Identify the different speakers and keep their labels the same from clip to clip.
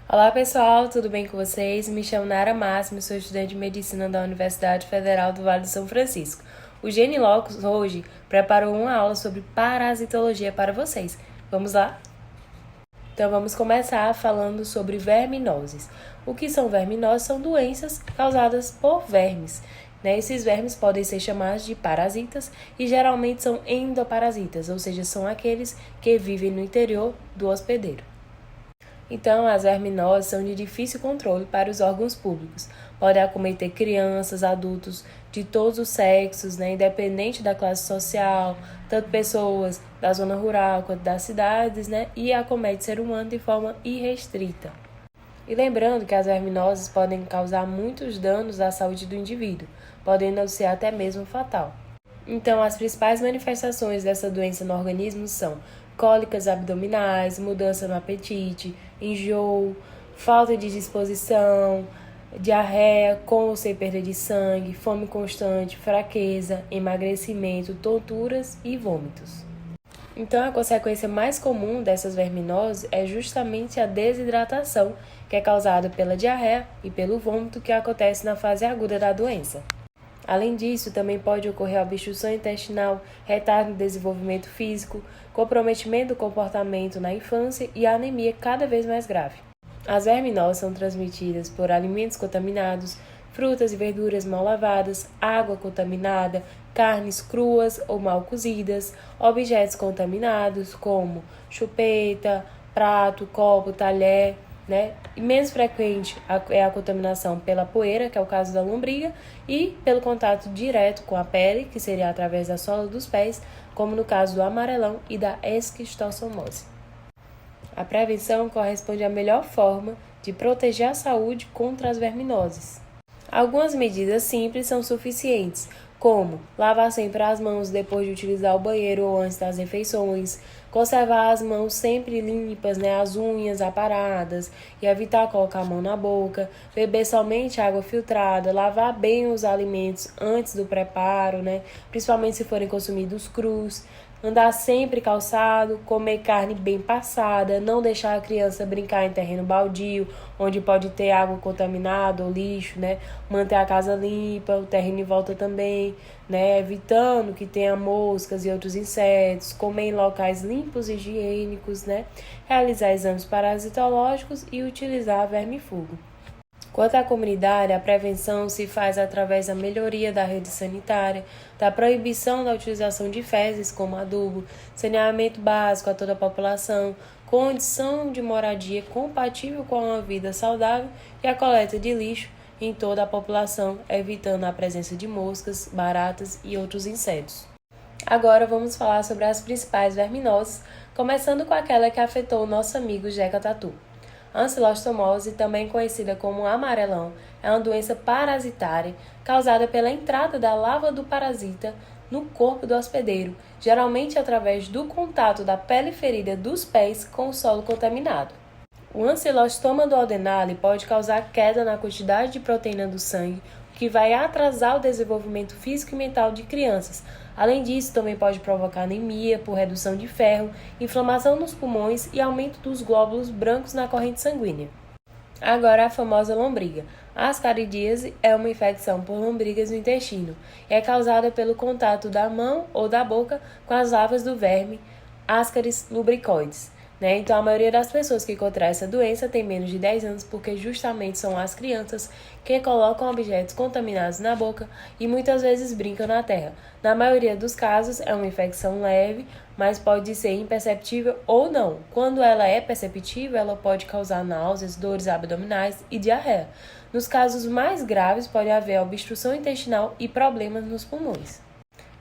Speaker 1: Olá pessoal, tudo bem com vocês? Me chamo Nara Máximo, sou estudante de Medicina da Universidade Federal do Vale do São Francisco. O Genilocos hoje preparou uma aula sobre parasitologia para vocês. Vamos lá? Então vamos começar falando sobre verminoses. O que são verminoses? São doenças causadas por vermes. Esses vermes podem ser chamados de parasitas e geralmente são endoparasitas, ou seja, são aqueles que vivem no interior do hospedeiro. Então, as verminoses são de difícil controle para os órgãos públicos. Podem acometer crianças, adultos de todos os sexos, independente da classe social, tanto pessoas da zona rural quanto das cidades, e acomete ser humano de forma irrestrita. E lembrando que as verminoses podem causar muitos danos à saúde do indivíduo, podendo ser até mesmo fatal. Então, as principais manifestações dessa doença no organismo são cólicas abdominais, mudança no apetite, enjoo, falta de disposição, diarreia com ou sem perda de sangue, fome constante, fraqueza, emagrecimento, tonturas e vômitos. Então, a consequência mais comum dessas verminoses é justamente a desidratação, que é causada pela diarreia e pelo vômito que acontece na fase aguda da doença. Além disso, também pode ocorrer obstrução intestinal, retardo no desenvolvimento físico, comprometimento do comportamento na infância e anemia cada vez mais grave. As verminoses são transmitidas por alimentos contaminados, frutas e verduras mal lavadas, água contaminada, carnes cruas ou mal cozidas, objetos contaminados como chupeta, prato, copo, talher, E menos frequente é a contaminação pela poeira, que é o caso da lombriga, e pelo contato direto com a pele, que seria através da sola dos pés, como no caso do amarelão e da esquistossomose. A prevenção corresponde à melhor forma de proteger a saúde contra as verminoses. Algumas medidas simples são suficientes, como lavar sempre as mãos depois de utilizar o banheiro ou antes das refeições, conservar as mãos sempre limpas, as unhas aparadas e evitar colocar a mão na boca, beber somente água filtrada, lavar bem os alimentos antes do preparo, principalmente se forem consumidos crus, andar sempre calçado, comer carne bem passada, não deixar a criança brincar em terreno baldio, onde pode ter água contaminada ou lixo, manter a casa limpa, o terreno em volta também, evitando que tenha moscas e outros insetos, comer em locais limpos e higiênicos, realizar exames parasitológicos e utilizar vermífugo. Quanto à comunidade, a prevenção se faz através da melhoria da rede sanitária, da proibição da utilização de fezes como adubo, saneamento básico a toda a população, condição de moradia compatível com uma vida saudável e a coleta de lixo em toda a população, evitando a presença de moscas, baratas e outros insetos. Agora vamos falar sobre as principais verminoses, começando com aquela que afetou o nosso amigo Jeca Tatu. A ancilostomose, também conhecida como amarelão, é uma doença parasitária causada pela entrada da larva do parasita no corpo do hospedeiro, geralmente através do contato da pele ferida dos pés com o solo contaminado. O ancilostoma duodenale pode causar queda na quantidade de proteína do sangue, o que vai atrasar o desenvolvimento físico e mental de crianças. Além disso, também pode provocar anemia por redução de ferro, inflamação nos pulmões e aumento dos glóbulos brancos na corrente sanguínea. Agora, a famosa lombriga. A ascaridíase é uma infecção por lombrigas no intestino e é causada pelo contato da mão ou da boca com as larvas do verme Ascaris lubricoides. Então, a maioria das pessoas que contraem essa doença tem menos de 10 anos porque justamente são as crianças que colocam objetos contaminados na boca e muitas vezes brincam na terra. Na maioria dos casos, é uma infecção leve, mas pode ser imperceptível ou não. Quando ela é perceptível, ela pode causar náuseas, dores abdominais e diarreia. Nos casos mais graves, pode haver obstrução intestinal e problemas nos pulmões.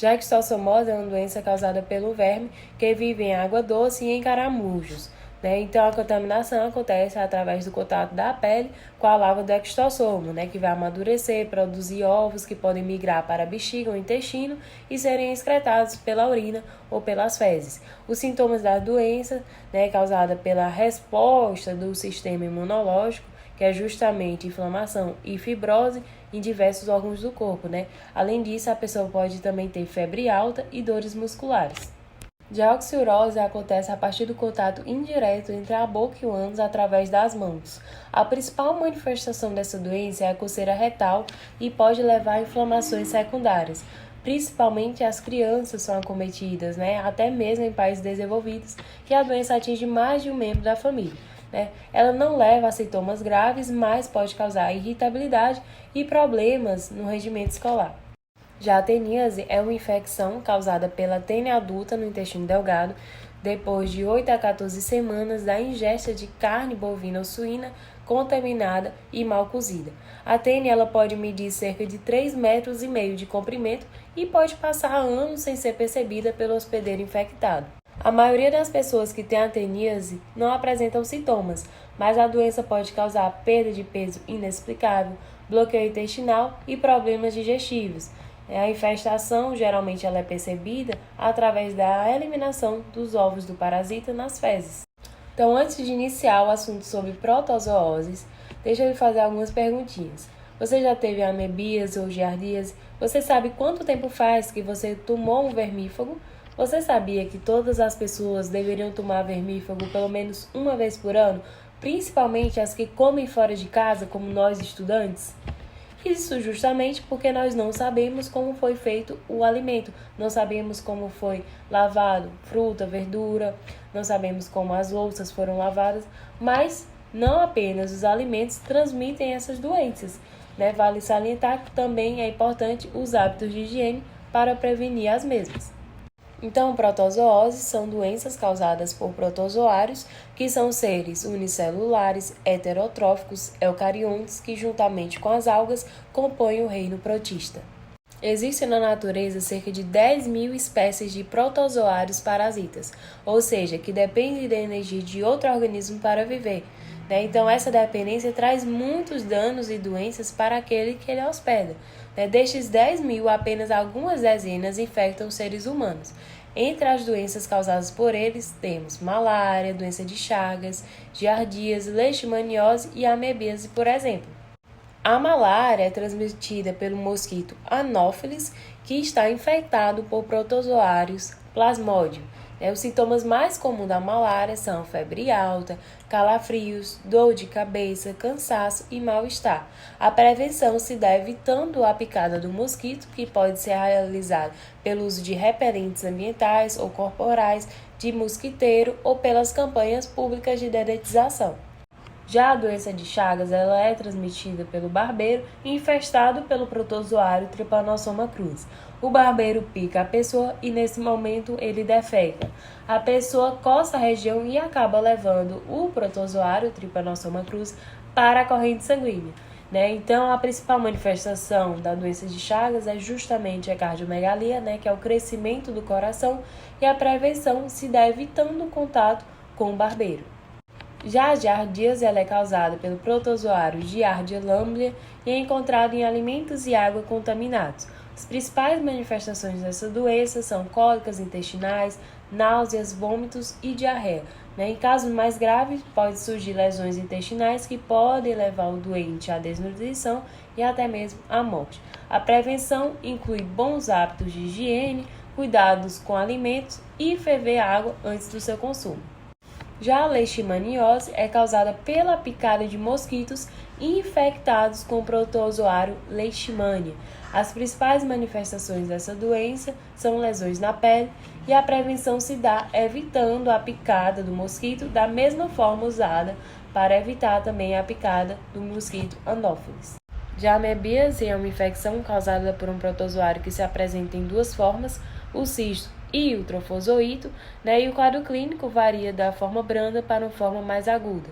Speaker 1: Já que esquistossomose é uma doença causada pelo verme que vive em água doce e em caramujos. Então, a contaminação acontece através do contato da pele com a larva do esquistossomo, que vai amadurecer, produzir ovos que podem migrar para a bexiga ou intestino e serem excretados pela urina ou pelas fezes. Os sintomas da doença, causada pela resposta do sistema imunológico, que é justamente inflamação e fibrose em diversos órgãos do corpo, Além disso, a pessoa pode também ter febre alta e dores musculares. Já a oxirose acontece a partir do contato indireto entre a boca e o ânus através das mãos. A principal manifestação dessa doença é a coceira retal e pode levar a inflamações secundárias. Principalmente as crianças são acometidas, até mesmo em países desenvolvidos, que a doença atinge mais de um membro da família. Ela não leva a sintomas graves, mas pode causar irritabilidade e problemas no rendimento escolar. Já a teníase é uma infecção causada pela tênia adulta no intestino delgado, depois de 8 a 14 semanas da ingesta de carne bovina ou suína contaminada e mal cozida. A tênia ela pode medir cerca de 3,5 metros de comprimento e pode passar anos sem ser percebida pelo hospedeiro infectado. A maioria das pessoas que têm a teníase não apresentam sintomas, mas a doença pode causar perda de peso inexplicável, bloqueio intestinal e problemas digestivos. A infestação geralmente ela é percebida através da eliminação dos ovos do parasita nas fezes. Então, antes de iniciar o assunto sobre protozooses, deixa eu lhe fazer algumas perguntinhas. Você já teve amebíase ou giardíase? Você sabe quanto tempo faz que você tomou um vermífugo? Você sabia que todas as pessoas deveriam tomar vermífugo pelo menos uma vez por ano, principalmente as que comem fora de casa, como nós estudantes? Isso justamente porque nós não sabemos como foi feito o alimento, não sabemos como foi lavado fruta, verdura, não sabemos como as louças foram lavadas, mas não apenas os alimentos transmitem essas doenças. Vale salientar que também é importante os hábitos de higiene para prevenir as mesmas. Então, protozooses são doenças causadas por protozoários, que são seres unicelulares, heterotróficos, eucariontes, que juntamente com as algas compõem o reino protista. Existem na natureza cerca de 10.000 espécies de protozoários parasitas, ou seja, que dependem da energia de outro organismo para viver. Então, essa dependência traz muitos danos e doenças para aquele que ele hospeda. Destes 10.000, apenas algumas dezenas infectam os seres humanos. Entre as doenças causadas por eles, temos malária, doença de Chagas, giardíase, leishmaniose e amebíase, por exemplo. A malária é transmitida pelo mosquito Anopheles, que está infectado por protozoários Plasmodium. Os sintomas mais comuns da malária são febre alta, calafrios, dor de cabeça, cansaço e mal-estar. A prevenção se dá evitando a picada do mosquito, que pode ser realizada pelo uso de repelentes ambientais ou corporais, de mosquiteiro ou pelas campanhas públicas de dedetização. Já a doença de Chagas ela é transmitida pelo barbeiro infestado pelo protozoário Trypanosoma cruzi. O barbeiro pica a pessoa e nesse momento ele defeca. A pessoa coça a região e acaba levando o protozoário Trypanosoma cruzi para a corrente sanguínea. Então, a principal manifestação da doença de Chagas é justamente a cardiomegalia, que é o crescimento do coração, e a prevenção se dá evitando o contato com o barbeiro. Já a giardíase ela é causada pelo protozoário Giardia lamblia e é encontrada em alimentos e água contaminados. As principais manifestações dessa doença são cólicas intestinais, náuseas, vômitos e diarreia. Em casos mais graves, pode surgir lesões intestinais que podem levar o doente à desnutrição e até mesmo à morte. A prevenção inclui bons hábitos de higiene, cuidados com alimentos e ferver água antes do seu consumo. Já a leishmaniose é causada pela picada de mosquitos infectados com o protozoário Leishmania. As principais manifestações dessa doença são lesões na pele e a prevenção se dá evitando a picada do mosquito da mesma forma usada para evitar também a picada do mosquito Anopheles. Já a amebíase é uma infecção causada por um protozoário que se apresenta em duas formas, o cisto e o trofozoito, e o quadro clínico varia da forma branda para uma forma mais aguda.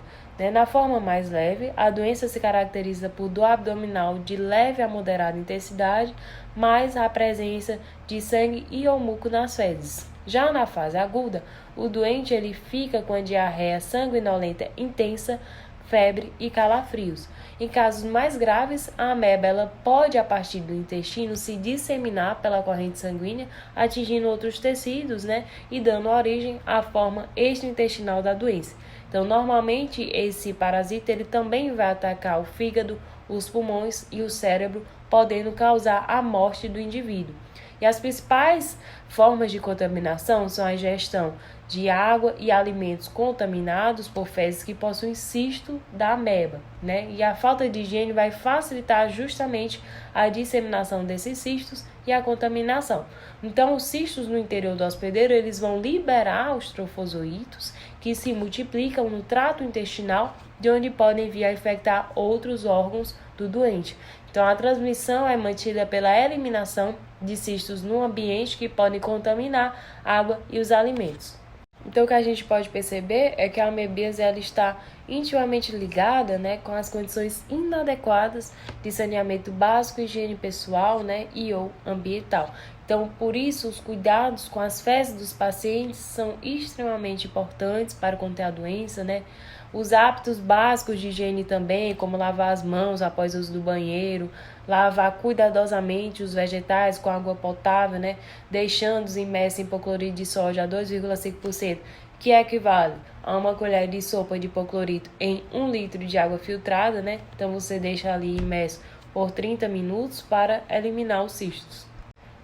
Speaker 1: Na forma mais leve, a doença se caracteriza por dor abdominal de leve a moderada intensidade, mais a presença de sangue e ou muco nas fezes. Já na fase aguda, o doente ele fica com a diarreia sanguinolenta intensa, febre e calafrios. Em casos mais graves, a ameba ela pode, a partir do intestino, se disseminar pela corrente sanguínea, atingindo outros tecidos, e dando origem à forma extraintestinal da doença. Então, normalmente, esse parasita ele também vai atacar o fígado, os pulmões e o cérebro, podendo causar a morte do indivíduo. E as principais formas de contaminação são a ingestão de água e alimentos contaminados por fezes que possuem cisto da ameba, né? E a falta de higiene vai facilitar justamente a disseminação desses cistos e a contaminação. Então, os cistos no interior do hospedeiro, eles vão liberar os trofozoítos que se multiplicam no trato intestinal, de onde podem vir a infectar outros órgãos do doente. Então, a transmissão é mantida pela eliminação de cistos no ambiente que podem contaminar a água e os alimentos. Então, o que a gente pode perceber é que a amebíase ela está intimamente ligada, né, com as condições inadequadas de saneamento básico, higiene pessoal, né, e ou ambiental. Então, por isso, os cuidados com as fezes dos pacientes são extremamente importantes para conter a doença, né? Os hábitos básicos de higiene também, como lavar as mãos após o uso do banheiro, lavar cuidadosamente os vegetais com água potável, né? Deixando-os imersos em hipoclorito de sódio a 2,5%, que equivale a uma colher de sopa de hipoclorito em 1 litro de água filtrada, né? Então, você deixa ali imerso por 30 minutos para eliminar os cistos.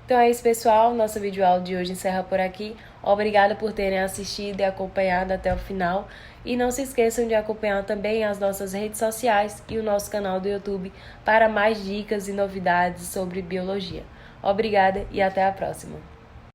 Speaker 1: Então é isso, pessoal. Nossa videoaula de hoje encerra por aqui. Obrigada por terem assistido e acompanhado até o final. E não se esqueçam de acompanhar também as nossas redes sociais e o nosso canal do YouTube para mais dicas e novidades sobre biologia. Obrigada e até a próxima.